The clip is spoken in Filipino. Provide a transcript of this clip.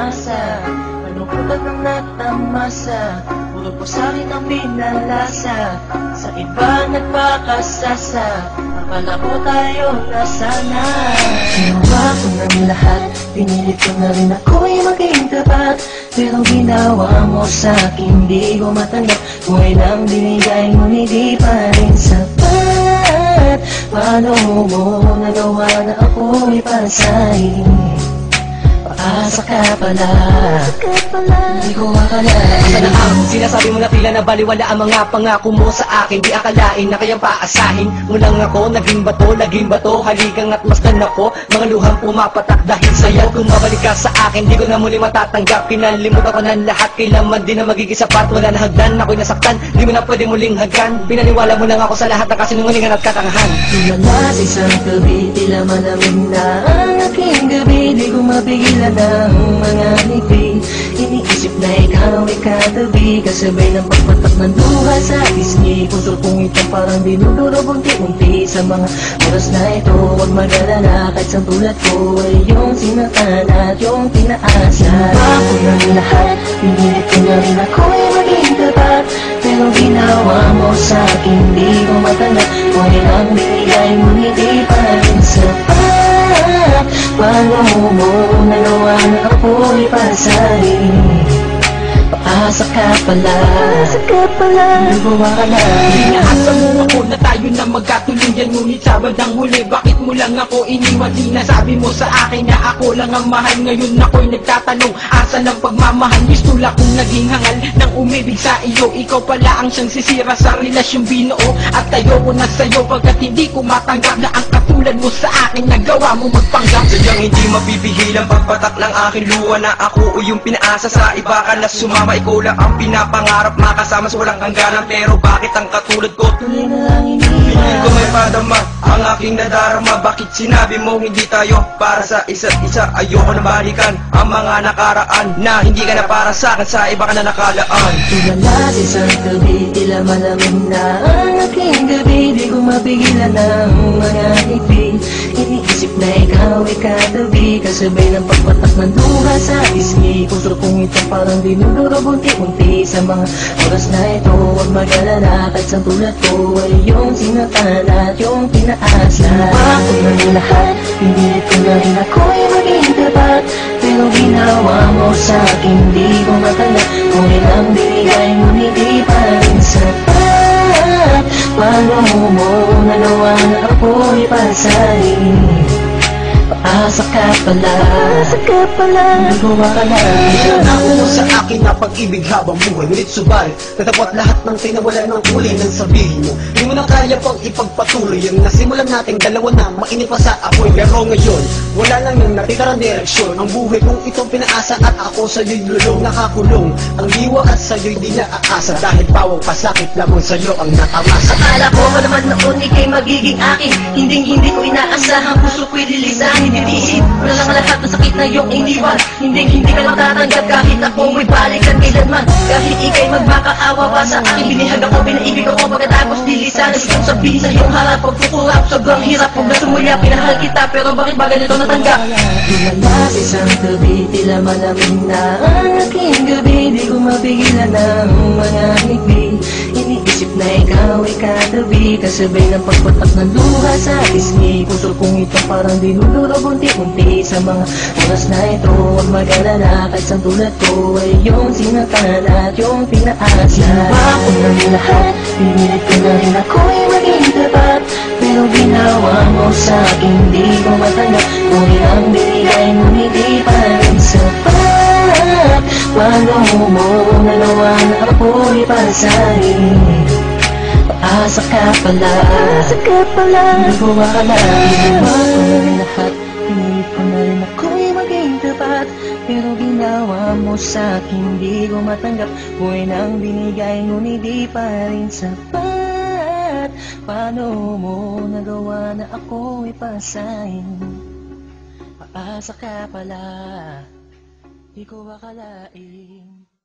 umasa. Malungkutan ng natamasa, puro po sa'kin ang binalasa. Sa iba nagpakasasa, akala ko tayo na sana. Ginawa ko ng lahat, pinilit ko na rin ako'y maging tapat. Pero ginawa mo sa'kin, di ko matanggap. Kung ilang binigay ngunit di pa rin sapat. Paano mo nagawa na ako'y pasahin? Paasa ka pala, di ko akalain. Asa na ako, sinasabi mo na tila na baliwala ang mga pangako mo sa akin. Di akalain na kayang paasahin mo lang ako. Naging bato, haligang at masdan ako. Mga luhang pumapatak dahil sa'yo. Kung mabalik ka sa akin, di ko na muli matatanggap. Pinalimutan ko ng lahat, kailanman din na magiging sapat. Wala na hagdan, ako'y nasaktan, di mo na pwede muling hagdan. Pinaniwala mo lang ako sa lahat ng kasinungalingan at katangahan. Lumala sa isang gabi, tila malamig na ang aking gabi. Di ko mapigilan ng mga ngiti. Iniisip na ikaw ay katabi, kasabay ng pagpatak ng luha sa pisngi. Puso kong ito parang dinuduro bunti-unti. Sa mga oras na ito, huwag mag-alala, kahit sa tulad ko ay yung sinatan at yung tinaasa. Ginawa ko ng lahat, pinilit ko na rin ako'y maging tapat. Pero ginawa mo sa'kin, di ko matanggap. Kung ilang binigay ngunit di pa rin sapat. Paano mo nagawa na ako'y pasahin? Paasa ka pala, di ko akalain. Inaasa mo ako na tayo na magkatuluyan, ngunit sa bandang huli, bakit mo lang ako iniwan? Di nasabi mo sa akin na ako lang ang mahal. Ngayon ako'y nagtatanong, asa ng pagmamahal? Gusto lang kong naging hangal ng umibig sa iyo. Ikaw pala ang siyang sisira sa relasyong binuo. At ayoko na sa'yo pagkat hindi ko matanggap na ang katulad mo sa akin nagawa mo magpanggap. Sadyang hindi mapipigil ang pagpatak ng aking luha na ako o yung pinaasa sa iba ka na sumama. Ikaw lang ang pinapangarap makasama sa walang hangganan. Pero bakit ang katulad ko Tuloy na lang piling ko may padama ang aking nadarama? Bakit sinabi mo hindi tayo para sa isa't isa? Ayoko na balikan ang mga nakaraan na hindi ka na para sa akin, sa iba ka na nakalaan. Tulala sa isang gabi, tila malamig na ang aking gabi. Di ko mapigilan ng mga ngiti. Iniisip na ikaw ay katabi, kasabay ng pagpatak ng luha sa pisngi. Puso kong ito parang dinuduro bunti-unti. Sa mga oras na ito, huwag mag-alala, kahit sa tulad ko ay yung sinatan at yung tinaasa. Ginawa ko ng lahat, pinilit ko na rin ako'y maging tapat. Pero ginawa mo sa'kin, di ko matanggap. Kung ilang binigay ngunit di pa rin sapat. Paano mo nagawa na ako'y pasahin? Paasa ka pala, di ko akalain. Ako mo sa akin na pag-ibig habang buhay, ngunit subalit natapot lahat ng tinawala ng kulay ng sabihin mo. Hindi mo na kaya pang ipagpatuloy yung nasimulan nating dalawa na mainit pa sa apoy. Pero ngayon, wala lang yung natitirang direksyon. Ang buhay kong itong pinaasa at ako sa'yo'y lulong nakakulong. Ang diwa at sa'yo'y di naaasa, dahil pawang pasakit lamang sa'yo ang natamasa. Akala ko naman noon ika'y magiging akin, hindi ko inaasahan, puso ko'y lilisahin. Titiisin mo na lang lahat ng sakit na iyong iniwan. Hindi ka matatanggap kahit ako mo'y balikan kailanman. Kahit ika'y magmakaawa pa sa akin, binihag ako, pinaibig ako, pagkatapos dilisan. Isang sabihin sa iyong harap, pagkukurap, sobrang hirap. Kung nasumulya, pinahal kita, pero bakit ba ganito natanggap? Lumala sa isang gabi, tila malamig na ang aking gabi. Di ko mapigilan ng mga ngiti. Iniisip na ikaw ay katabi, kasabay ng pagpatak ng luha sa pisngi. Puso kong ito parang dinuduro bunti-unti. Sa mga oras na ito, huwag mag-alala, kahit sa tulad ko ay yung sinatan at yung pinaasa. Ginawa ko ng lahat, pinilit ko na rin ako'y maging tapat. Pero ginawa mo sa'kin, di ko matanggap. Kung ilang binigay ngunit di pa rin sapat. Paano mo nagawa na ako'y pasahin? Paasa ka pala, di ko akalain. Ginawa ko ng lahat, pinilit ko na rin ako'y maging tapat. Pero ginawa mo sa'kin, di ko matanggap. Kung ilang binigay ngunit di pa rin sapat. Paano mo nagawa na ako'y pasahin? Paasa ka pala, di ko akalain.